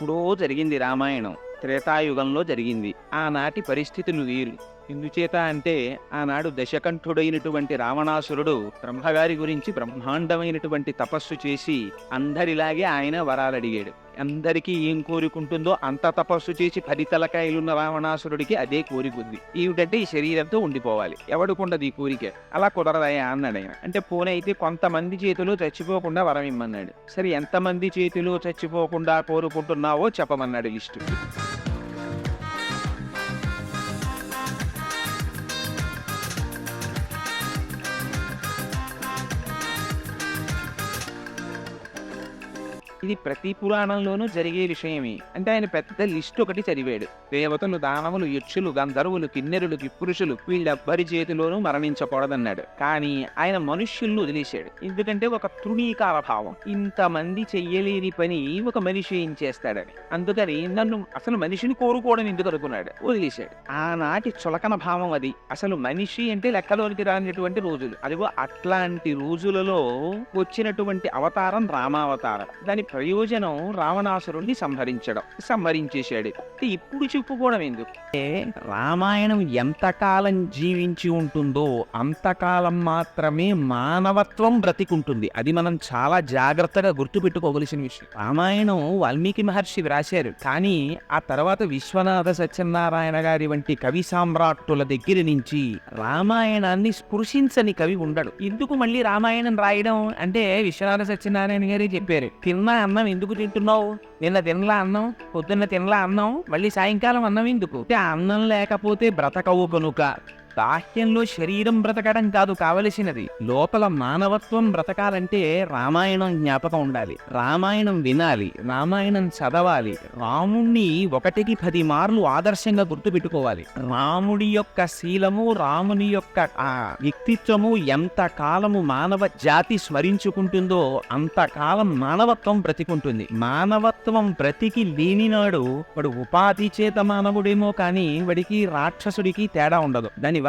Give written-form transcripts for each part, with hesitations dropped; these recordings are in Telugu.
ఎప్పుడో జరిగింది రామాయణం. త్రేతాయుగంలో జరిగింది. ఆనాటి పరిస్థితులు వేరు. ఎందుచేత అంటే ఆనాడు దశకంఠుడైనటువంటి రావణాసురుడు బ్రహ్మగారి గురించి బ్రహ్మాండమైనటువంటి తపస్సు చేసి అందరిలాగే ఆయన వరాలడిగాడు. అందరికీ ఏం కోరికుంటుందో అంత తపస్సు చేసి 10 తలకాయలున్న రావణాసురుడికి అదే కోరికుంది. ఏమిటంటే ఈ శరీరంతో ఉండిపోవాలి. ఎవడుకుండదు ఈ కోరిక. అలా కుదరదయా అన్నాడు ఆయన. అంటే పోనీ అయితే కొంతమంది చేతిలో చచ్చిపోకుండా వరం ఇమ్మన్నాడు. సరే ఎంతమంది చేతిలో చచ్చిపోకుండా కోరుకుంటున్నావో చెప్పమన్నాడు లిస్టు. ఇది ప్రతి పురాణంలోనూ జరిగే విషయమే. అంటే ఆయన పెద్ద లిస్ట్ ఒకటి చదివాడు. దేవతలు, దానవులు, యక్షులు, గంధర్వులు, కిన్నెరులు, కిప్పురుషులు వీళ్ళెవ్వరి చేతిలోనూ మరణించకూడదన్నాడు. కానీ ఆయన మనుష్యుల్ని వదిలేశాడు. ఎందుకంటే ఒక తృణీకార భావం. ఇంతమంది చెయ్యలేని పని ఒక మనిషి ఏం చేస్తాడని. అందుకని నన్ను అసలు మనిషిని కోరుకోవడం ఎందుకు అనుకున్నాడు, వదిలేశాడు. ఆనాటి చులకన భావం అది. అసలు మనిషి అంటే లెక్కలోనికి రానిటువంటి రోజులు. అదిగో అట్లాంటి రోజులలో వచ్చినటువంటి అవతారం రామావతారం. దాని ప్రయోజనం రావణాసురుణ్ణి సంహరించేశాడు. ఇప్పుడు చెప్పుకోవడం ఎందుకు? రామాయణం ఎంతకాలం జీవించి ఉంటుందో అంతకాలం మాత్రమే మానవత్వం బ్రతికుంటుంది. అది మనం చాలా జాగ్రత్తగా గుర్తుపెట్టుకోవలసిన విషయం. రామాయణం వాల్మీకి మహర్షి వ్రాశారు. కానీ ఆ తర్వాత విశ్వనాథ సత్యనారాయణ గారి వంటి కవి సామ్రాట్టుల దగ్గర నుంచి రామాయణాన్ని స్పృశించని కవి ఉండడు. ఎందుకు మళ్ళీ రామాయణం రాయడం అంటే విశ్వనాథ సత్యనారాయణ గారే చెప్పారు. తిన్నా అన్నం ఎందుకు తింటున్నావు? నిన్న తినలా అన్నం, పొద్దున్న తినలా అన్నం, మళ్ళీ సాయంకాలం అన్నం ఎందుకు? అన్నం లేకపోతే బ్రతకవు కనుక. బాహ్యంలో శరీరం బ్రతకడం కాదు కావలసినది, లోపల మానవత్వం బ్రతకాలంటే రామాయణం జ్ఞాపకం ఉండాలి. రామాయణం వినాలి, రామాయణం చదవాలి. రాముణ్ణి 1కి 10 మార్లు ఆదర్శంగా గుర్తుపెట్టుకోవాలి. రాముడి యొక్క శీలము, రాముని యొక్క వ్యక్తిత్వము ఎంత కాలము మానవ జాతి స్మరించుకుంటుందో అంతకాలం మానవత్వం బ్రతికుంటుంది. మానవత్వం బ్రతికి లేనినాడు వాడు ఉపాధి చేత మానవుడేమో కానీ వాడికి రాక్షసుడికి తేడా ఉండదు. దానివల్ల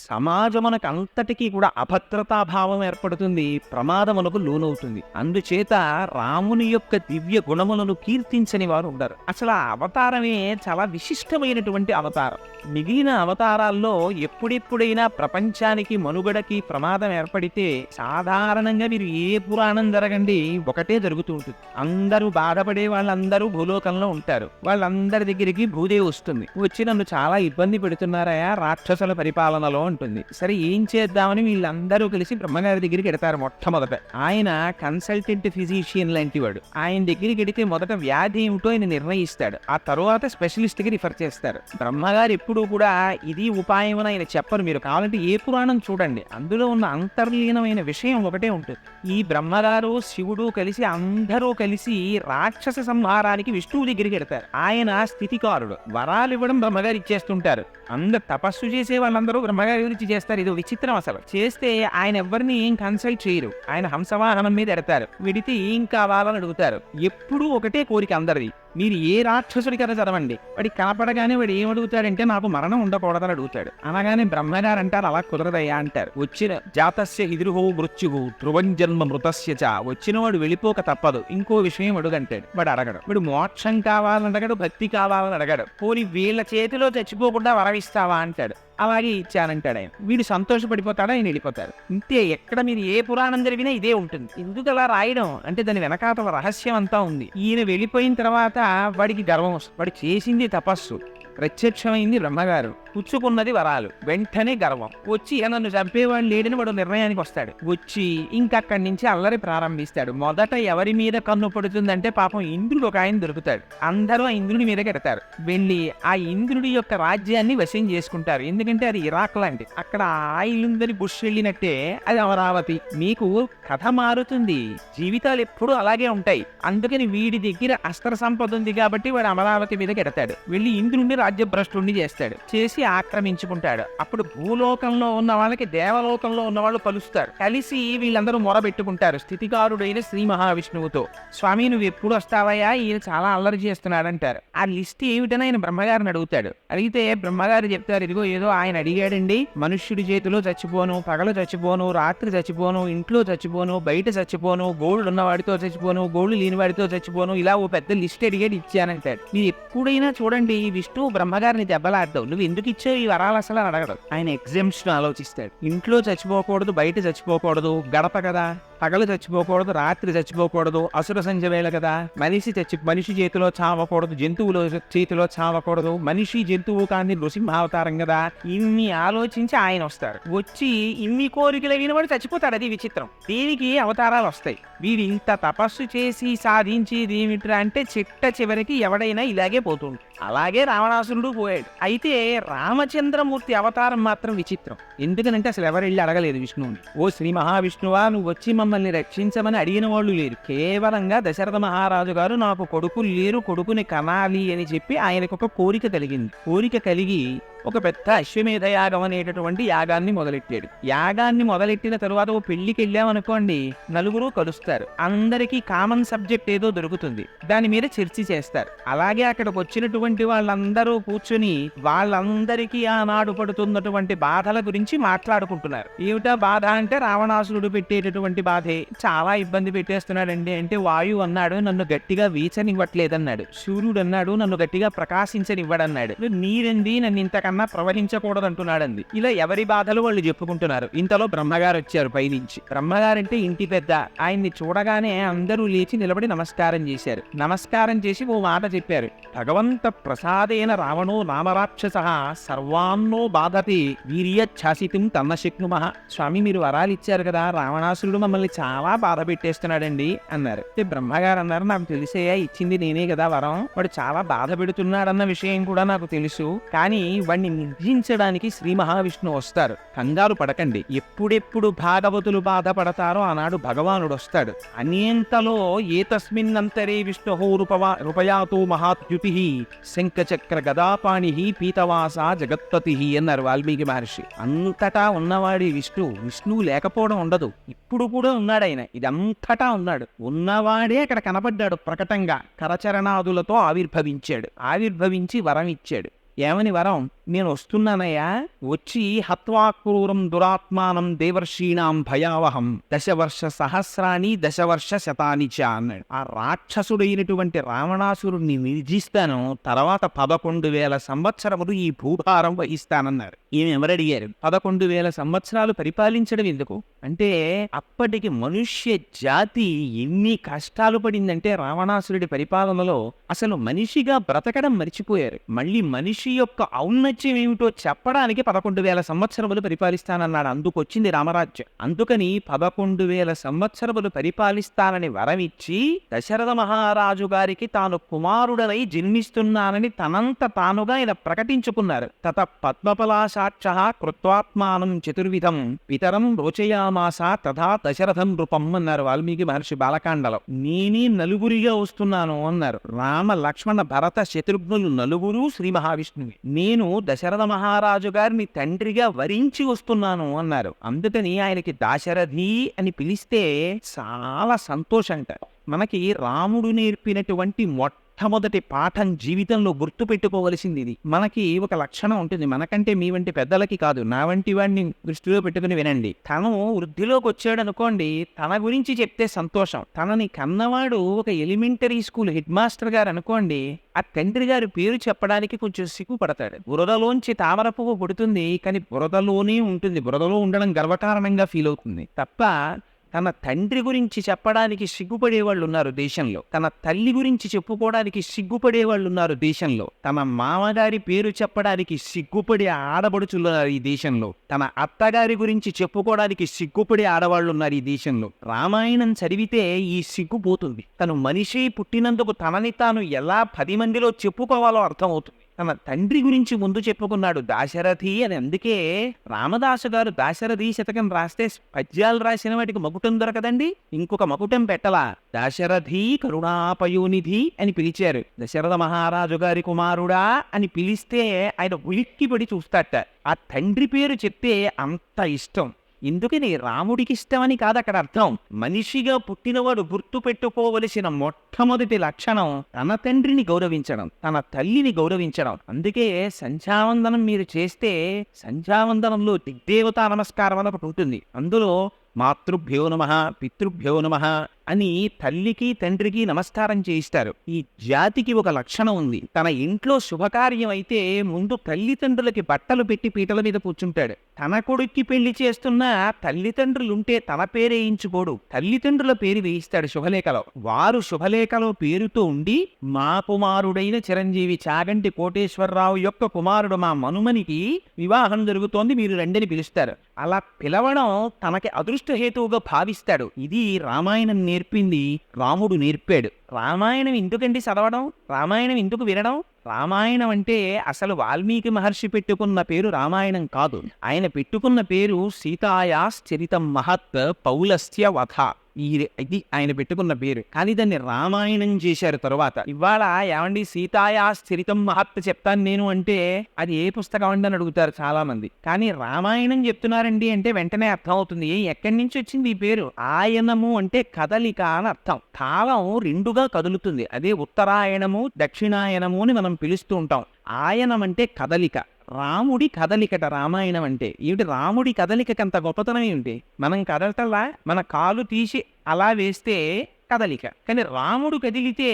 సమాజమునకు అంతటికీ కూడా అభద్రతాభావం ఏర్పడుతుంది, ప్రమాదమునకు లోనవుతుంది. అందుచేత రాముని యొక్క దివ్య గుణములను కీర్తించని వారు ఉండరు. అసలు ఆ అవతారమే చాలా విశిష్టమైనటువంటి అవతారం. మిగిలిన అవతారాల్లో ఎప్పుడెప్పుడైనా ప్రపంచానికి మనుగడకి ప్రమాదం ఏర్పడితే సాధారణంగా మీరు ఏ పురాణం జరగండి ఒకటే జరుగుతూ ఉంటుంది. అందరూ బాధపడే వాళ్ళందరూ భూలోకంలో ఉంటారు. వాళ్ళందరి దగ్గరికి భూదేవి వస్తుంది. వచ్చి నన్ను చాలా ఇబ్బంది పెడుతున్నారయా రాక్షసుల పరిపాలనలో ఉంటుంది. సరే ఏం చేద్దామని వీళ్ళందరూ కలిసి బ్రహ్మగారి దగ్గరికి ఎడతారు. మొట్టమొదట ఆయన కన్సల్టెంట్ ఫిజిషియన్ లాంటి వాడు. ఆయన దగ్గరికి ఎడితే మొదట వ్యాధి ఏమిటో ఆయన నిర్ణయిస్తాడు. ఆ తరువాత స్పెషలిస్ట్ కి రిఫర్ చేస్తారు. బ్రహ్మగారు ఎప్పుడు కూడా ఇది ఉపాయం అని ఆయన చెప్పరు. మీరు కావాలంటే ఏ పురాణం చూడండి, అందులో ఉన్న అంతర్లీనమైన విషయం ఒకటే ఉంటుంది. ఈ బ్రహ్మగారు శివుడు కలిసి అందరూ కలిసి రాక్షస సంహారానికి విష్ణువు దగ్గరికి ఎడతారు. ఆయన స్థితికారుడు, వరాలు ఇవ్వడం బ్రహ్మగారు ఇచ్చేస్తుంటారు. అందరు తపస్సు చేసే వాళ్ళందరూ బ్రహ్మగారి గురించి చేస్తారు. ఇది విచిత్రం. అసలు చేస్తే ఆయన ఎవరిని ఏం కన్సల్ట్ చేయరు. ఆయన హంసవాహనం మీద ఎడతారు. విడితే ఏం కావాలని అడుగుతారు. ఎప్పుడూ ఒకటే కోరిక అందరిది. మీరు ఏ రాక్షసుడి కథ చదవండి, వాడికి కనపడగానే వాడు ఏం అడుగుతాడంటే నాకు మరణం ఉండకూడదని అడుగుతాడు. అనగానే బ్రహ్మగారు అంటారు అలా కుదరదయ్యా అంటారు. వచ్చిన జాతస్య హిదురుహో మృత్యుహు ధ్రువం జన్మ మృతస్య చ. వచ్చిన వాడు వెళ్ళిపోక తప్పదు, ఇంకో విషయం అడుగంటాడు. వాడు అడగడు. వాడు మోక్షం కావాలని అడగడు, భక్తి కావాలని అడగడు. పోనీ వీళ్ళ చేతిలో చచ్చిపోకుండా వరమిస్తావా అంటాడు. అలాగే ఇచ్చానంటాడు ఆయన. వీడు సంతోషపడిపోతాడా, ఆయన వెళ్ళిపోతాడు. ఇంతే. ఎక్కడ మీరు ఏ పురాణం జరిగినా ఇదే ఉంటుంది. ఎందుకు అలా రాయడం అంటే దాని వెనకాతల రహస్యం అంతా ఉంది. ఈయన వెళ్ళిపోయిన తర్వాత వాడికి గర్వం వస్తుంది. వాడు చేసింది తపస్సు, ప్రత్యక్షమైంది బ్రహ్మగారు, పుచ్చుకున్నది వరాలు. వెంటనే గర్వం వచ్చి నన్ను చంపేవాడు లేడని వాడు నిర్ణయానికి వస్తాడు. వచ్చి ఇంకక్కడి నుంచి అల్లరి ప్రారంభిస్తాడు. మొదట ఎవరి మీద కన్ను పడుతుందంటే పాపం ఇంద్రుడు ఒక ఆయన దొరుకుతాడు. అందరూ ఆ ఇంద్రుడి మీద కడతారు. వెళ్ళి ఆ ఇంద్రుడి యొక్క రాజ్యాన్ని వశం చేసుకుంటారు. ఎందుకంటే అది ఇరాక్ లాంటి. అక్కడ ఆయిలుందని బుష్ వెళ్ళినట్టే అది అమరావతి. మీకు కథ మారుతుంది, జీవితాలు ఎప్పుడూ అలాగే ఉంటాయి. అందుకని వీడి దగ్గర అస్త్ర సంపద ఉంది కాబట్టి వాడు అమరావతి మీద కడతాడు. వెళ్ళి ఇంద్రుడిని రాజ్యభ్రష్టుణ్ణి చేస్తాడు, చేసి ఆక్రమించుకుంటాడు. అప్పుడు భూలోకంలో ఉన్న వాళ్ళకి దేవలోకంలో ఉన్న వాళ్ళు కలుస్తారు. కలిసి వీళ్ళందరూ మొరబెట్టుకుంటారు స్థితికారుడైన శ్రీ మహావిష్ణువుతో. స్వామి నువ్వు ఎప్పుడు వస్తావయ్యా, ఈయన చాలా అల్లరి చేస్తున్నాడు అంటారు. ఆ లిస్ట్ ఏమిటని ఆయన బ్రహ్మగారిని అడుగుతాడు. అడిగితే బ్రహ్మగారు చెప్తారు, ఇదిగో ఏదో ఆయన అడిగాడండి, మనుష్యుడి చేతిలో చచ్చిపోను, పగలు చచ్చిపోను, రాత్రి చచ్చిపోను, ఇంట్లో చచ్చిపోను, బయట చచ్చిపోను, గోళ్ళు ఉన్నవాడితో చచ్చిపోను, గోళ్ళు లేని వాడితో చచ్చిపోను, ఇలా ఓ పెద్ద లిస్ట్ అడిగాడు, ఇచ్చానంటాడు. మీరు ఎప్పుడైనా చూడండి విష్ణువు బ్రహ్మగారిని దెబ్బలాడతావు, నువ్వు ఎందుకు ఇచ్చావు ఈ వరాలు అసలు అని అడగడు. ఆయన ఎగ్జామ్షన్ ఆలోచిస్తాడు. ఇంట్లో చచ్చిపోకూడదు, బయట చచ్చిపోకూడదు, గడప కదా, పగలు చచ్చిపోకూడదు, రాత్రి చచ్చిపోకూడదు, అసుర సంధ్య వేళ కదా, మనిషి చేతిలో చావకూడదు, జంతువుల చేతిలో చావకూడదు, మనిషి జంతువు కానీ నృసింహావతారం కదా, ఇన్ని ఆలోచించి ఆయన వస్తారు. వచ్చి ఇన్ని కోరికలు వినబడి చచ్చిపోతాడు. అది విచిత్రం. దీనికి అవతారాలు వస్తాయి. వీరు ఇంత తపస్సు చేసి సాధించేది ఏమిట్రా అంటే చిట్ట చివరికి ఎవడైనా ఇలాగే పోతుంది. అలాగే రావణాసురుడు పోయాడు. అయితే రామచంద్రమూర్తి అవతారం మాత్రం విచిత్రం. ఎందుకనంటే అసలు ఎవరు వెళ్ళి అడగలేదు విష్ణువుని, ఓ శ్రీ మహావిష్ణువా నువ్వు వచ్చి మమ్మల్ని రక్షించమని అడిగిన వాళ్ళు లేరు. కేవలంగా దశరథ మహారాజు గారు నాకు కొడుకులు లేరు, కొడుకుని కనాలి అని చెప్పి ఆయనకు ఒక కోరిక కలిగింది. కోరిక కలిగి ఒక పెద్ద అశ్వమేధ యాగం అనేటటువంటి యాగాన్ని మొదలెట్టాడు. యాగాన్ని మొదలెట్టిన తరువాత ఓ పెళ్లికి వెళ్ళామనుకోండి, నలుగురు కలుస్తారు, అందరికీ కామన్ సబ్జెక్ట్ ఏదో దొరుకుతుంది, దాని మీద చర్చ చేస్తారు. అలాగే అక్కడికి వచ్చినటువంటి వాళ్ళందరూ కూర్చుని వాళ్ళందరికీ ఆనాడు పడుతున్నటువంటి బాధల గురించి మాట్లాడుకుంటున్నారు. ఏమిటా బాధ అంటే రావణాసురుడు పెట్టేటటువంటి బాధే, చాలా ఇబ్బంది పెట్టేస్తున్నాడండి. అంటే వాయువు అన్నాడు నన్ను గట్టిగా వీచనివ్వట్లేదన్నాడు, సూర్యుడు అన్నాడు నన్ను గట్టిగా ప్రకాశించనివ్వడన్నాడు, నీరండి నన్ను ఇంతకన్నా ప్రవహించకూడదు అంటున్నాడండి. ఇలా ఎవరి బాధలు వాళ్ళు చెప్పుకుంటున్నారు. ఇంతలో బ్రహ్మగారు వచ్చారు పైనుంచి. బ్రహ్మగారంటే ఇంటి పెద్ద. ఆయన్ని చూడగానే అందరూ లేచి నిలబడి నమస్కారం చేశారు. నమస్కారం చేసి ఓ మాట చెప్పారు, భగవంత ప్రసాదేన రావణో నామరాక్షస సర్వాన్నో బాధతి వీర్యఛాసితం తన్న శక్నుమః. స్వామి మీరు వరాలు ఇచ్చారు కదా, రావణాసురుడు మమ్మల్ని చాలా బాధ పెట్టేస్తున్నాడండి అన్నారు. బ్రహ్మగారు అన్నారు, నాకు తెలిసేయా, ఇచ్చింది నేనే కదా వరం, వాడు చాలా బాధ పెడుతున్నాడన్న విషయం కూడా నాకు తెలుసు, కానీ వాడిని నిర్జించడానికి శ్రీ మహావిష్ణువు వస్తారు, కంగారు పడకండి. ఎప్పుడెప్పుడు భాగవతులు బాధపడతారో ఆనాడు భగవానుడు వస్తాడు. అనేంతలో ఏతస్మిన్నంతరే విష్ణు రూపయాతో మహాద్యుతి శంఖచక్ర గదాపాణి పీతవాస జగత్పతి అన్నారు వాల్మీకి మహర్షి. అంతటా ఉన్నవాడి విష్ణువు లేకపోవడం ఉండదు. ఇప్పుడు కూడా ఉన్నాడు ఆయన, ఇదంతటా ఉన్నాడు. ఉన్నవాడే అక్కడ కనపడ్డాడు ప్రకటంగా. కరచరణాదులతో ఆవిర్భవించి వరం ఇచ్చాడు. ఏమని వరం? నేను వస్తున్నానయ్యా, వచ్చి హత్వాక్రూరం దురాత్మానం దేవర్షీణాం భయావహం దశవర్ష సహస్రాని దశవర్ష శతాని చ అన్నాడు. ఆ రాక్షసుడైనటువంటి రావణాసురుణ్ణి నిర్జిస్తాను, తర్వాత 11,000 సంవత్సరములు ఈ భూభారం వహిస్తానన్నారు. ఈమె ఎవరడిగారు? 11,000 సంవత్సరాలు పరిపాలించడం ఎందుకు అంటే, అప్పటికి మనుష్య జాతి ఎన్ని కష్టాలు పడిందంటే రావణాసురుడి పరిపాలనలో అసలు మనిషిగా బ్రతకడం మర్చిపోయారు. మళ్ళీ మనిషి యొక్క ఔన్నత్యం ఏమిటో చెప్పడానికి 11,000 సంవత్సరములు పరిపాలిస్తానన్నాడు. అందుకొచ్చింది రామరాజ్యం. అందుకని 11,000 సంవత్సరములు పరిపాలిస్తానని వరమిచ్చి దశరథ మహారాజు గారికి తాను కుమారుడనై జన్మిస్తున్నానని తనంత తానుగా ఆయన ప్రకటించుకున్నారు. తత పద్మపలాశాక్ష కృత్వాత్మానం చతుర్విధం పితరం రోచయామాస తథా దశరథం నృపం అన్నారు వాల్మీకి మహర్షి బాలకాండలో. నేనే నలుగురిగా వస్తున్నాను అన్నారు. రామ లక్ష్మణ భరత శత్రుఘ్నులు నలుగురు శ్రీ మహావిష్ణువు. నేను దశరథ మహారాజు గారిని తండ్రిగా వరించి వస్తున్నాను అన్నారు. అందుకని ఆయనకి దాశరథి అని పిలిస్తే చాలా సంతోషంట. మనకి రాముడు నేర్పినటువంటి మొట్టమొదటి పాఠం జీవితంలో గుర్తు పెట్టుకోవలసింది ఇది. మనకి ఒక లక్షణం ఉంటుంది, మనకంటే మీ వంటి పెద్దలకి కాదు, నా వంటి వాడిని దృష్టిలో పెట్టుకుని వినండి. తను వృద్ధిలోకి వచ్చాడు అనుకోండి, తన గురించి చెప్తే సంతోషం. తనని కన్నవాడు ఒక ఎలిమెంటరీ స్కూల్ హెడ్ మాస్టర్ గారు అనుకోండి, ఆ తండ్రి గారి పేరు చెప్పడానికి కొంచెం సిగ్గుపడతాడు. బురదలోంచి తామర పువ్వు పుడుతుంది, కానీ బురదలోనే ఉంటుంది. బురదలో ఉండడం గర్వకారణంగా ఫీల్ అవుతుంది తప్ప తన తండ్రి గురించి చెప్పడానికి సిగ్గుపడేవాళ్ళు ఉన్నారు దేశంలో. తన తల్లి గురించి చెప్పుకోవడానికి సిగ్గుపడేవాళ్ళు ఉన్నారు దేశంలో. తన మామగారి పేరు చెప్పడానికి సిగ్గుపడే ఆడబడుచులు ఉన్నారు ఈ దేశంలో. తన అత్తగారి గురించి చెప్పుకోవడానికి సిగ్గుపడే ఆడవాళ్ళు ఉన్నారు ఈ దేశంలో. రామాయణం చదివితే ఈ సిగ్గు పోతుంది. తను మనిషి పుట్టినందుకు తనని తాను ఎలా 10 మందిలో చెప్పుకోవాలో అర్థమవుతుంది. తన తండ్రి గురించి ముందు చెప్పుకున్నాడు దాశరథి అని. అందుకే రామదాసు గారు దాశరథి శతకం రాస్తే పద్యాలు రాసిన వాటికి మకుటం దొరకదండి, ఇంకొక మకుటం పెట్టలా. దాశరథి కరుణాపయోనిధి అని పిలిచారు. దశరథ మహారాజు గారి కుమారుడా అని పిలిస్తే ఆయన ఉలిక్కిపడి చూస్తాట. ఆ తండ్రి పేరు చెప్తే అంత ఇష్టం. ఎందుకని రాముడికి ఇష్టమని కాదు అక్కడ అర్థం. మనిషిగా పుట్టినవాడు గుర్తు పెట్టుకోవలసిన మొట్టమొదటి లక్షణం తన తండ్రిని గౌరవించడం, తన తల్లిని గౌరవించడం. అందుకే సంధ్యావందనం మీరు చేస్తే సంధ్యావందనంలో దిగ్దేవతా నమస్కారం అని ఒకటి ఉంటుంది. అందులో మాతృభ్యో నమః పితృభ్యో నమః అని తల్లికి తండ్రికి నమస్కారం చేయిస్తారు. ఈ జాతికి ఒక లక్షణం ఉంది. తన ఇంట్లో శుభకార్యం అయితే ముందు తల్లిదండ్రులకి బట్టలు పెట్టి పీటల మీద కూర్చుంటాడు. తన కొడుక్కి పెళ్లి చేస్తున్నా తల్లిదండ్రులుంటే తన పేరు వేయించుకోడు, తల్లిదండ్రుల పేరు వేయిస్తాడు శుభలేఖలో. వారు శుభలేఖలో పేరుతో ఉండి మా కుమారుడైన చిరంజీవి చాగంటి కోటేశ్వరరావు యొక్క కుమారుడు మా మనుమనికి వివాహం జరుగుతోంది, మీరు రండని పిలుస్తారు. అలా పిలవడం తనకి అదృష్టహేతువుగా భావిస్తాడు. ఇది రామాయణం నేర్పింది, రాముడు నేర్పాడు. రామాయణం ఎందుకండి చదవడం, రామాయణం ఎందుకు వినడం? రామాయణం అంటే అసలు వాల్మీకి మహర్షి పెట్టుకున్న పేరు రామాయణం కాదు. ఆయన పెట్టుకున్న పేరు సీతాయాశ్చరితం మహత్ పౌలస్త్య వధ. ఇది ఆయన పెట్టుకున్న పేరు. కానీ దాన్ని రామాయణం చేశారు తరువాత. ఇవాళ ఏమండి సీతాయాశ్చరితం మహత్ చెప్తాను నేను అంటే అది ఏ పుస్తకం అండి అని అడుగుతారు చాలా మంది. కానీ రామాయణం చెప్తున్నారండి అంటే వెంటనే అర్థం అవుతుంది ఎక్కడి నుంచి వచ్చింది ఈ పేరు. ఆయనము అంటే కదలిక అని అర్థం. కాలం రెండుగా కదులుతుంది. అదే ఉత్తరాయణము దక్షిణాయనము అని మనం పిలుస్తూ ఉంటాం. ఆయనం అంటే కదలిక, రాముడి కదలికట రామాయణం అంటే. ఏమిటి రాముడి కదలికంత గొప్పతనం ఏమిటి? మనం కదలటల్లా, మన కాలు తీసి అలా వేస్తే కదలిక. కానీ రాముడు కదిలితే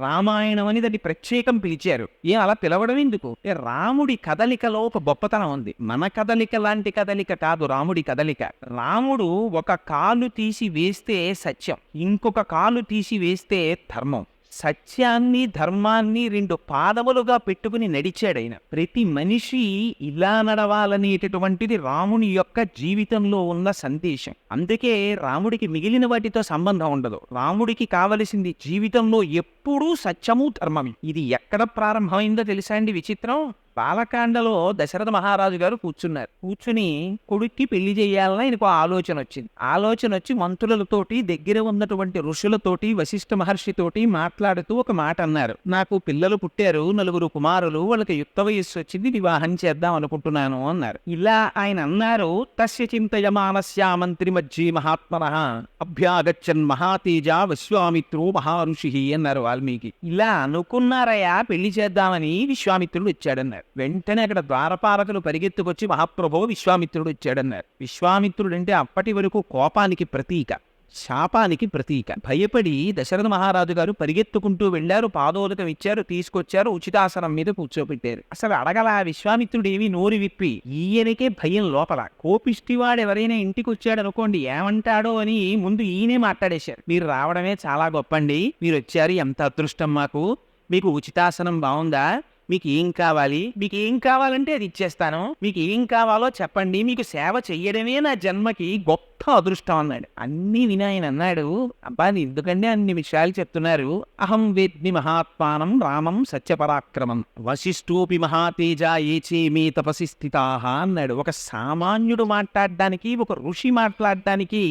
రామాయణం అని దాన్ని ప్రత్యేకం పిలిచారు. అలా పిలవడం ఎందుకు? రాముడి కదలికలో ఒక గొప్పతనం ఉంది. మన కదలిక లాంటి కదలిక కాదు రాముడి కదలిక. రాముడు ఒక కాలు తీసి వేస్తే సత్యం, ఇంకొక కాలు తీసి వేస్తే ధర్మం. సత్యాన్ని ధర్మాన్ని రెండు పాదములుగా పెట్టుకుని నడిచాడైన. ప్రతి మనిషి ఇలా నడవాలనేటటువంటిది రాముని యొక్క జీవితంలో ఉన్న సందేశం. అందుకే రాముడికి మిగిలిన వాటితో సంబంధం ఉండదు. రాముడికి కావలసింది జీవితంలో ఎప్పుడూ సత్యము ధర్మమే. ఇది ఎక్కడ ప్రారంభమైందో తెలుసా అండి విచిత్రం? బాలకాండలో దశరథ మహారాజు గారు కూర్చుని కొడుక్కి పెళ్లి చేయాలని ఆయనకు ఆలోచన వచ్చింది. ఆలోచన వచ్చి మంత్రులతోటి దగ్గర ఉన్నటువంటి ఋషులతోటి వశిష్ఠ మహర్షితోటి మాట్లాడుతూ ఒక మాట అన్నారు. నాకు పిల్లలు పుట్టారు, 9 కుమారులు, వాళ్ళకి యుక్త వయస్సు వచ్చింది, వివాహం చేద్దాం అనుకుంటున్నాను అన్నారు. ఇలా ఆయన అన్నారు. తస్య చింతయమానస్యా మంత్రి మధ్య మహాత్మనః అభ్యాగచ్చన్ మహాతేజ విశ్వామిత్రో మహారుషి అన్నారు వాల్మీకి. ఇలా అనుకున్నారయ్యా పెళ్లి చేద్దామని, విశ్వామిత్రుడు వచ్చాడన్నారు. వెంటనే అక్కడ ద్వారపాలకులు పరిగెత్తుకొచ్చి మహాప్రభో విశ్వామిత్రుడు వచ్చాడన్నారు. విశ్వామిత్రుడు అంటే అప్పటి వరకు కోపానికి ప్రతీక, శాపానికి ప్రతీక. భయపడి దశరథ మహారాజు గారు పరిగెత్తుకుంటూ వెళ్లారు, పాదోదకం ఇచ్చారు, తీసుకొచ్చారు, ఉచితాసనం మీద కూర్చోబెట్టారు. అసలు అడగల విశ్వామిత్రుడు ఏమీ నోరు విప్పి. ఈయనకే భయం లోపల. కోపిష్టివాడు ఎవరైనా ఇంటికి వచ్చాడు అనుకోండి ఏమంటాడో అని ముందు ఈయనే మాట్లాడేశారు. మీరు రావడమే చాలా గొప్పండి, మీరు వచ్చారు, ఎంత అదృష్టం మాకు, మీకు ఉచితాసనం బాగుందా, మీకు ఏం కావాలి, మీకు ఏం కావాలంటే అది ఇచ్చేస్తాను, మీకు ఏం కావాలో చెప్పండి, మీకు సేవ చెయ్యడమే నా జన్మకి గొప్ప అదృష్టం అన్నాడు. అన్నీ విని ఆయన అన్నాడు, అబ్బా ఎందుకంటే అన్ని విషయాలు చెప్తున్నారు. అహం వేద్మి మహాత్మానం రామం సత్యపరాక్రమం వశిష్ఠోపి మహాతేజ ఏచే మే తపసి స్థితాః అన్నాడు. ఒక సామాన్యుడు మాట్లాడడానికి ఒక ఋషి మాట్లాడడానికి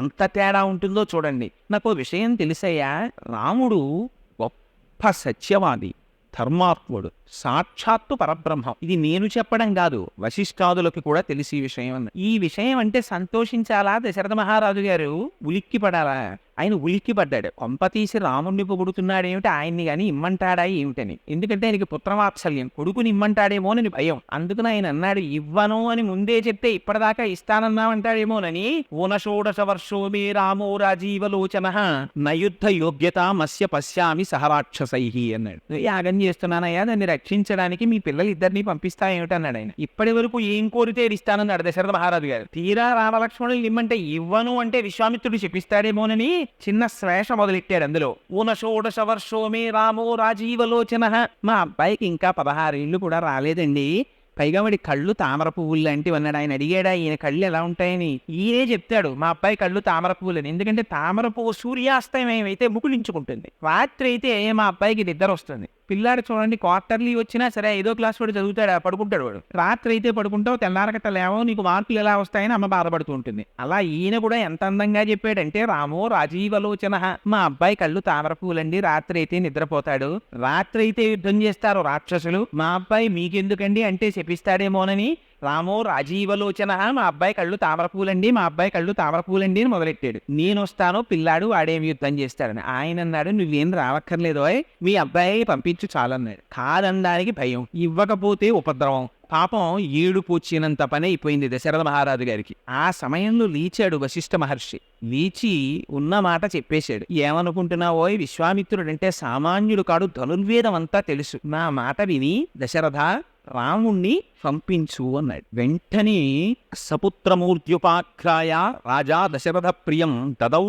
ఎంత తేడా ఉంటుందో చూడండి. నాకు విషయం తెలుసయ్యా, రాముడు గొప్ప సత్యవాది, ధర్మాత్ముడు, సాక్షాత్తు పరబ్రహ్మం. ఇది నేను చెప్పడం కాదు, వశిష్ఠాదులకు కూడా తెలిసి విషయం అన్న. ఈ విషయం అంటే సంతోషించాలా దశరథ మహారాజు గారు, ఉలిక్కి పడాలా? ఆయన ఉలిక్కి పడ్డాడు. కొంపతీసి రాముణ్ణి పొగుడుతున్నాడేమిటి, ఆయన్ని కానీ ఇమ్మంటాడా ఏమిటని. ఎందుకంటే ఆయనకి పుత్రవాత్సల్యం, కొడుకుని ఇమ్మంటాడేమోనని భయం. అందుకని ఆయన అన్నాడు, ఇవ్వను అని ముందే చెప్తే ఇప్పటిదాకా ఇస్తానన్నామంటాడేమోనని. ఊనషోడశ వర్షో మే రామో రాజీవలోచన నయుద్ధ యోగ్యత మస్య పశ్యామి సహరాక్షసై అన్నాడు. యాగం చేస్తున్నానయ్యా, దాన్ని రక్షించడానికి మీ పిల్లలిద్దరినీ పంపిస్తా ఏమిటన్నాడు ఆయన. ఇప్పటి వరకు ఏం కోరితే ఇస్తానన్నాడు దశరథ మహారాజు గారు. తీరా రామలక్ష్మణులు ఇమ్మంటే ఇవ్వను అంటే విశ్వామిత్రుడు చెప్పిస్తాడేమోనని చిన్న శ్లేష మొదలెట్టాడు అందులో. ఊనషోడశ వర్షో మే రామో రాజీవలోచన. మా అబ్బాయికి ఇంకా 16 ఏళ్ళు కూడా రాలేదండి, పైగా వాడి కళ్ళు తామర పువ్వులు లాంటివి అన్నాడు. ఆయన అడిగాడా ఈయన కళ్ళు ఎలా ఉంటాయని. ఈయనే చెప్తాడు మా అబ్బాయి కళ్ళు తామర పువ్వులని. ఎందుకంటే తామర పువ్వు సూర్యాస్తమయం అయితే ముకులించుకుంటుంది, రాత్రి అయితే మా అబ్బాయికి నిద్ర వస్తుంది. పిల్లాడు చూడండి క్వార్టర్లీ వచ్చినా సరే 5వ క్లాస్ వాడు చదువుతాడు, పడుకుంటాడు వాడు. రాత్రి అయితే పడుకుంటావు, తెల్లారకట్ట లేవో, నీకు మార్కులు ఎలా వస్తాయని అమ్మ బాధపడుతూ ఉంటుంది. అలా ఈయన కూడా ఎంత అందంగా చెప్పాడంటే, రామో రాజీవలోచన, మా అబ్బాయి కళ్ళు తామర పూలండి, రాత్రి అయితే నిద్రపోతాడు, రాత్రి అయితే యుద్ధం చేస్తారు రాక్షసులు, మా అబ్బాయి మీకెందుకండి అంటే శపిస్తాడేమోనని రామో రాజీవలోచన, మా అబ్బాయి కళ్ళు తామరపూలండి, మా అబ్బాయి కళ్ళు తామరపూలండి అని మొదలెట్టాడు. నేను వస్తాను, పిల్లాడు వాడేమి యుద్ధం చేస్తాడని. ఆయన అన్నాడు, నువ్వేం రావక్కర్లేదో, మీ అబ్బాయి పంపించు చాలన్నాడు. కాదనడానికి భయం, ఇవ్వకపోతే ఉపద్రవం. పాపం ఏడుపు వచ్చినంత పని అయిపోయింది దశరథ మహారాజు గారికి. ఆ సమయంలో లేచాడు వశిష్ఠ మహర్షి. లేచి ఉన్న మాట చెప్పేశాడు. ఏమనుకుంటున్నావో, విశ్వామిత్రుడంటే సామాన్యుడు కాడు, ధనుర్వేదం అంతా తెలుసు. నా మాట విని దశరథ రాముణ్ణి పంపించు అన్నాడు. వెంటనే సపుత్రమూర్త్యుపాఖ్యాయ రాజా దశరథ ప్రియం దదౌ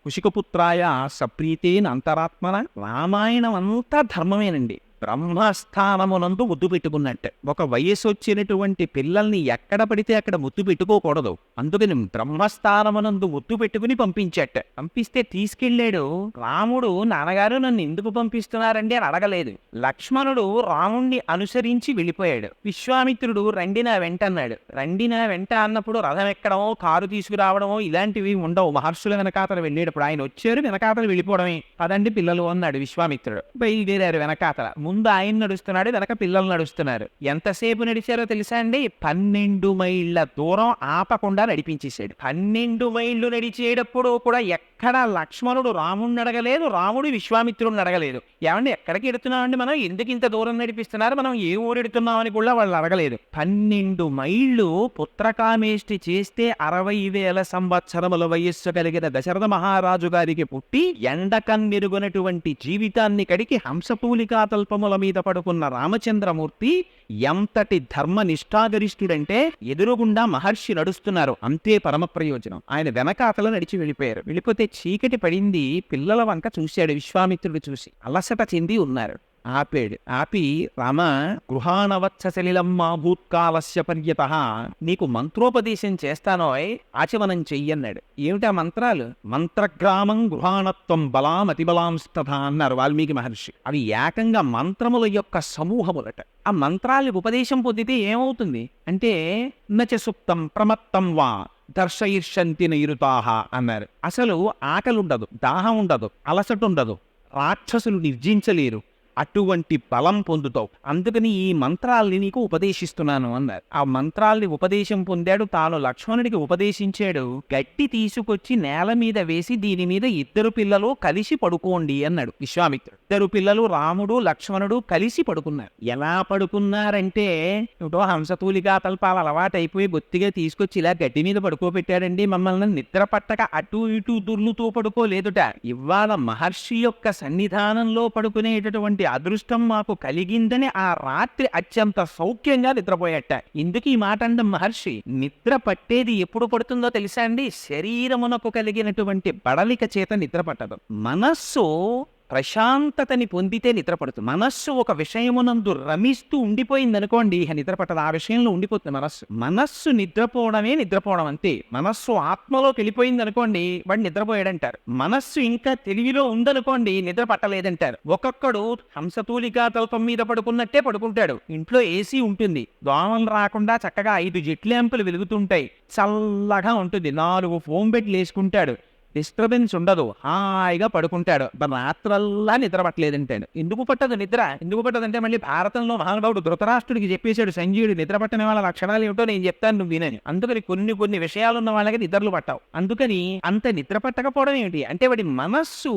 కుశికపుత్రాయ సప్రీతేన అంతరాత్మన. రామాయణం అంతా ధర్మమేనండి. బ్రహ్మస్థానమునందు ముద్దు పెట్టుకున్నట్టు. ఒక వయసు వచ్చినటువంటి పిల్లల్ని ఎక్కడ పడితే అక్కడ ముద్దు పెట్టుకోకూడదు. అందుకని బ్రహ్మస్థానమునందు ముద్దు పెట్టుకుని పంపించట. పంపిస్తే తీసుకెళ్లాడు. రాముడు, నాన్నగారు నన్ను ఎందుకు పంపిస్తున్నారండి అని అడగలేదు. లక్ష్మణుడు రాముణ్ణి అనుసరించి వెళ్ళిపోయాడు. విశ్వామిత్రుడు రండి నా వెంట అన్నాడు. రండి నా వెంట అన్నప్పుడు రథం ఎక్కడమో, కారు తీసుకురావడమో ఇలాంటివి ఉండవు. మహర్షుల వెనకాతలు వెళ్ళేటప్పుడు ఆయన వచ్చారు, వెనకాతలు వెళ్ళిపోవడమే. పదండి పిల్లలు అన్నాడు విశ్వామిత్రుడు. బయలుదేరారు వెనకాతల. ముందు ఆయన నడుస్తున్నాడు, వెనక పిల్లలు నడుస్తున్నారు. ఎంతసేపు నడిచారో తెలుసా అండి? 12 మైళ్ళ దూరం ఆపకుండా నడిపించేశాడు. 12 మైళ్ళు నడిచేటప్పుడు కూడా ఎక్కడ లక్ష్మణుడు రాముడిని అడగలేదు, రాముడు విశ్వామిత్రుడిని అడగలేదు. ఏమండి ఎక్కడికి ఎడుతున్నామండి, మనం ఎందుకు ఇంత దూరం నడిపిస్తున్నారు, మనం ఏ ఊరు ఎడుతున్నామని కూడా వాళ్ళు అడగలేదు. 12 మైళ్ళు పుత్రకామేష్టి చేస్తే 60,000 సంవత్సరముల వయస్సు కలిగిన దశరథ మహారాజు గారికి పుట్టి ఎండకన్నెరుగునటువంటి జీవితాన్ని కడికి హంసపూలికా తల్పముల మీద పడుకున్న రామచంద్రమూర్తి ఎంతటి ధర్మ నిష్ఠాగరిష్ఠుడంటే, ఎదురుగుండా మహర్షి నడుస్తున్నారు, అంతే పరమ ప్రయోజనం. ఆయన వెనకాతల నడిచి వెళ్ళిపోయారు. వెళ్ళిపోతే చీకటి పడింది. పిల్లల వంక చూశాడు విశ్వామిత్రుడు. చూసి అలసట చెంది ఉన్నారు. ఆపాడు. ఆపి, రామ గృహాణవత్స సలిలమ్మా భూత్కాలస్య పర్యతః, నీకు మంత్రోపదేశం చేస్తానోయ్, ఆచమనం చెయ్యన్నాడు. ఏమిటా మంత్రాలు? మంత్రగ్రామం గృహాణత్వం బలామతిబలాంస్తథ అన్నారు వాల్మీకి మహర్షి. అవి ఏకంగా మంత్రముల యొక్క సమూహములట. ఆ మంత్రాలు ఉపదేశం పొందితే ఏమవుతుంది అంటే, నచ సుప్తం ప్రమత్తం వా దర్శయిర్షంతి నైరుతాహ అన్నారు. అసలు ఆకలి ఉండదు, దాహం ఉండదు, అలసట ఉండదు, రాక్షసులు నిర్జించలేరు, అటువంటి బలం పొందుతావు. అందుకని ఈ మంత్రాల్ని నీకు ఉపదేశిస్తున్నాను అన్నారు. ఆ మంత్రాల్ని ఉపదేశం పొందాడు. తాను లక్ష్మణుడికి ఉపదేశించాడు. గట్టి తీసుకొచ్చి నేల మీద వేసి దీని మీద 2 పిల్లలు కలిసి పడుకోండి అన్నాడు విశ్వామిత్రుడు. 2 పిల్లలు రాముడు లక్ష్మణుడు కలిసి పడుకున్నారు. ఎలా పడుకున్నారంటే, ఏమిటో హంసతూలికా తల్పాలు అలవాటైపోయి బొత్తిగా తీసుకొచ్చి ఇలా గడ్డి మీద పడుకోబెట్టాడండి. మమ్మల్ని నిద్ర పట్టక అటు ఇటు దుర్లుతూ పడుకోలేదుట. ఇవాళ మహర్షి యొక్క సన్నిధానంలో పడుకునేటటువంటి అదృష్టం మాకు కలిగిందని ఆ రాత్రి అత్యంత సౌఖ్యంగా నిద్రపోయాట. ఎందుకు ఈ మాట అండం మహర్షి? నిద్ర పట్టేది ఎప్పుడు పడుతుందో తెలుసా అండి? శరీరమునకు కలిగినటువంటి బడలిక చేత నిద్ర పట్టదు. మనస్సు ప్రశాంతతని పొందితే నిద్రపడుతుంది. మనస్సు ఒక విషయమునందు రమిస్తూ ఉండిపోయింది అనుకోండి, ఇక నిద్రపట్టదు. ఆ విషయంలో ఉండిపోతుంది మనస్సు. మనస్సు నిద్రపోవడమే నిద్రపోవడం అంతే. మనస్సు ఆత్మలోకి వెళ్ళిపోయింది అనుకోండి, వాడు నిద్రపోయాడంటారు. మనస్సు ఇంకా తెలివిలో ఉందనుకోండి, నిద్ర పట్టలేదంటారు. ఒక్కొక్కడు హంసతూలికా తల్పం మీద పడుకున్నట్టే పడుకుంటాడు. ఇంట్లో ఏసీ ఉంటుంది, దోమలు రాకుండా చక్కగా 5 జెట్ ల్యాంపులు వెలుగుతుంటాయి, చల్లగా ఉంటుంది. 4 ఫోమ్ బెడ్లు వేసుకుంటాడు, డిస్టర్బెన్స్ ఉండదు, హాయిగా పడుకుంటాడు. రాత్రల్లా నిద్ర పట్టలేదంటాడు. ఎందుకు పట్టదు నిద్ర? ఎందుకు పట్టదంటే, మళ్ళీ భారతంలో మహానుభావుడు ధృతరాష్ట్రుడికి చెప్పేశాడు సంజీవుడు, నిద్ర పట్టని వాళ్ళ లక్షణాలు ఏమిటో నేను చెప్తాను, నువ్వు వినని. అందుకని కొన్ని విషయాలున్న వాళ్ళకి నిద్రలు పట్టావు. అందుకని అంత నిద్ర పట్టకపోవడం ఏమిటి అంటే, వాడి మనస్సు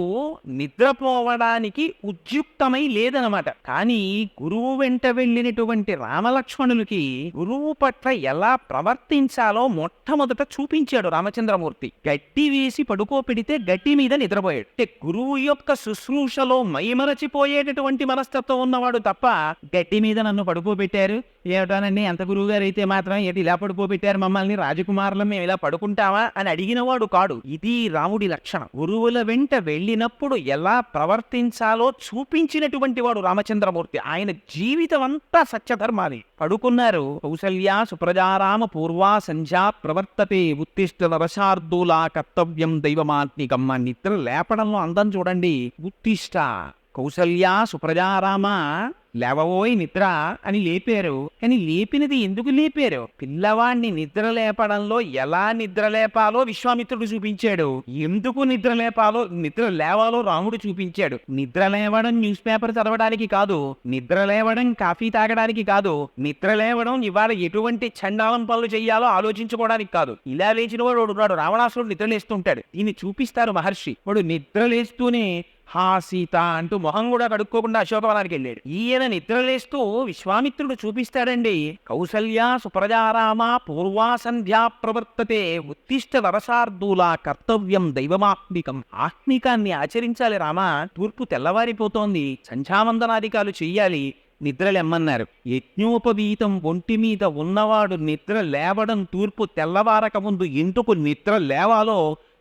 నిద్రపోవడానికి ఉద్యుక్తమై లేదనమాట. కానీ గురువు వెంట వెళ్ళినటువంటి రామలక్ష్మణులకి గురువు పట్ల ఎలా ప్రవర్తించాలో మొట్టమొదట చూపించాడు రామచంద్రమూర్తి. గడ్డి వేసి పడుకోపెడితే గడ్డి మీద నిద్రపోయాడు. అంటే గురువు యొక్క శుశ్రూషలో మైమరచిపోయేటటువంటి మనస్తత్వం ఉన్నవాడు తప్ప, గడ్డి మీద నన్ను పడుకోబెట్టారు ఏమిటానండి, ఎంత గురువు గారు అయితే మాత్రం ఏంటి ఇలా పడుకోబెట్టారు మమ్మల్ని, రాజకుమారులం మేము ఇలా పడుకుంటావా అని అడిగినవాడు కాడు. ఇది రాముడి లక్షణం. గురువుల వెంట వెళ్ళినప్పుడు ఎలా ప్రవర్తించాలో చూపించినటువంటి వాడు రామచంద్రమూర్తి. ఆయన జీవితం అంతా సత్యధర్మాలి. పడుకున్నారు. కౌసల్యా సుప్రజారామ పూర్వా సంధ్యా ప్రవర్తతే ఉత్తిష్ట నరశార్దూలా కర్తవ్యం దైవమాత్మికమ్మ. నిద్ర లేపడంలో అందం చూడండి. ఉత్తిష్ట కౌసల్యా సుప్రజారామ లేవబోయ్ నిద్ర అని లేపారు. కానీ లేపినది ఎందుకు లేపారు? పిల్లవాడిని నిద్ర లేపడంలో ఎలా నిద్ర లేపాలో విశ్వామిత్రుడు చూపించాడు. ఎందుకు నిద్ర లేవాలో రాముడు చూపించాడు. నిద్ర లేవడం న్యూస్ పేపర్ చదవడానికి కాదు, నిద్ర లేవడం కాఫీ తాగడానికి కాదు, నిద్ర లేవడం ఇవాళ ఎటువంటి చండాలం పనులు చెయ్యాలో ఆలోచించుకోవడానికి కాదు. ఇలా లేచిన వాడు ఉన్నాడు, రావణాసురుడు నిద్ర లేస్తుంటాడు. దీన్ని చూపిస్తారు మహర్షి. వాడు నిద్ర లేస్తూనే హా సీత అంటూ మొహం కూడా కడుక్కోకుండా అశోకవనానికి వెళ్ళాడు. ఈయన నిద్రలేస్తూ విశ్వామిత్రుడు చూపిస్తాడండి. కౌసల్యా సుప్రజారామ పూర్వా సంధ్యా ప్రవర్తతే ఉత్తిష్ట నరసార్దూలా కర్తవ్యం దైవమాత్మికం. ఆత్మికాన్ని ఆచరించాలి రామా, తూర్పు తెల్లవారిపోతోంది, సంధ్యావందనాధికాలు చెయ్యాలి, నిద్రలెమ్మన్నారు. యజ్ఞోపవీతం ఒంటి మీద ఉన్నవాడు నిద్ర లేవడం తూర్పు తెల్లవారక ముందు ఎందుకు నిద్ర లేవాలో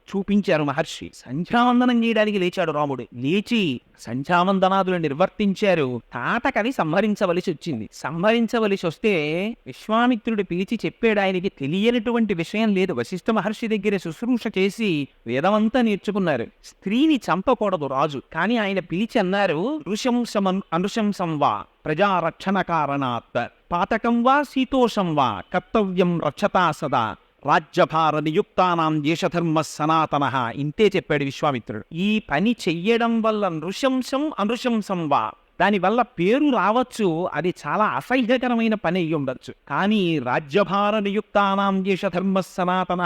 చూపించారు మహర్షి. సంధ్యావందనం చేయడానికి లేచాడు రాముడు. లేచి సంధ్యావందనాదులు నిర్వర్తించారు. తాటకని సంహరించవలసి వచ్చింది. సంహరించవలసి వస్తే విశ్వామిత్రుడు పిలిచి చెప్పాడు. ఆయనకి తెలియనటువంటి విషయం లేదు. వశిష్ఠ మహర్షి దగ్గర శుశ్రూష చేసి వేదమంతా నేర్చుకున్నారు. స్త్రీని చంపకూడదు రాజు. కానీ ఆయన పిలిచి అన్నారు, అనుశంసం వా ప్రజారక్షణ కారణాత్ పాతకం వా శీతోషం వా కర్తవ్యం రక్షతా సదా రాజ్యభార నియుక్తానాం దేశధర్మ సనాతన. ఇంతే చెప్పాడు విశ్వామిత్రుడు. ఈ పని చెయ్యడం వల్ల అనుశంసం వా, దానివల్ల పేరు రావచ్చు, అది చాలా అసహ్యకరమైన పని అయ్యి ఉండొచ్చు. కానీ రాజ్యభార నియుక్తానాం దేశధర్మ సనాతన,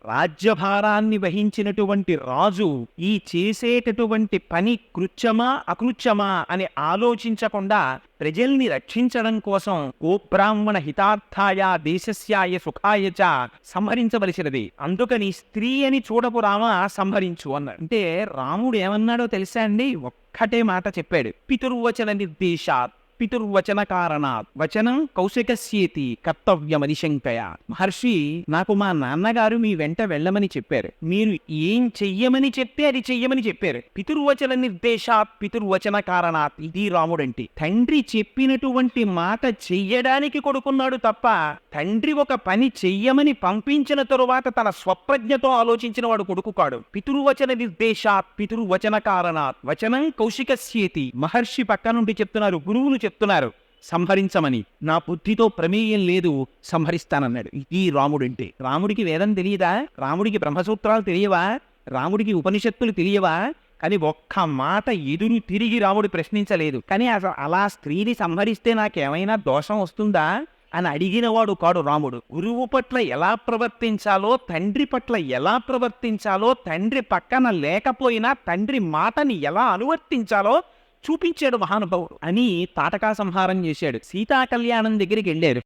రాజ్యభారాన్ని వహించినటువంటి రాజు ఈ చేసేటటువంటి పని కృత్యమా అకృత్యమా అని ఆలోచించకుండా ప్రజల్ని రక్షించడం కోసం గోబ్రాహ్మణ హితార్థాయ దేశస్యాయ సుఖాయ చ సంహరించవలసినది. అందుకని స్త్రీ అని చూడపు రామ సంహరించు అన్నాడు. అంటే రాముడు ఏమన్నాడో తెలుసా అండి? ఒక్కటే మాట చెప్పాడు. పితుర్వచన నిర్దేశాత్ పితుర్వచన కారణాత్ వచనం కౌశికస్యేతి కర్తవ్యమనిశంకయ. మహర్షి, నాకు మా నాన్నగారు మీ వెంట వెళ్ళమని చెప్పారు. మీరు ఏం చెయ్యమని చెప్తే అది చెయ్యమని చెప్పారు. పితుర్వచన నిర్దేశాత్ పితుర్వచన కారణాత్. ఇది రాముడంటే. తండ్రి చెప్పినటువంటి మాట చెయ్యడానికి కొడుకున్నాడు తప్ప తండ్రి ఒక పని చెయ్యమని పంపించిన తరువాత తన స్వప్రజ్ఞతో ఆలోచించిన వాడు కొడుకు కాడు. పితుర్వచన నిర్దేశాత్ పితుర్వచన కారణాత్ వచనం కౌశికస్యేతి. మహర్షి పక్క నుండి చెప్తున్నారు, గురువులు చెప్తున్నారు సంహరించమని. నా బుద్ధితో ప్రమేయం లేదు, సంహరిస్తానన్నాడు. ఇది రాముడంటే. రాముడికి వేదం తెలియదా? రాముడికి బ్రహ్మసూత్రాలు తెలియవా? రాముడికి ఉపనిషత్తులు తెలియవా? కానీ ఒక్క మాట ఎదురు తిరిగి రాముడు ప్రశ్నించలేదు. కానీ అలా స్త్రీని సంహరిస్తే నాకేమైనా దోషం వస్తుందా అని అడిగినవాడు కాడు రాముడు. గురువు పట్ల ఎలా ప్రవర్తించాలో, తండ్రి పట్ల ఎలా ప్రవర్తించాలో, తండ్రి పక్కన లేకపోయినా తండ్రి మాటని ఎలా అనువర్తించాలో చూపించాడు మహానుభావుడు అని తాటకా సంహారం చేశాడు. సీతా కళ్యాణం దగ్గరికి వెళ్ళారు.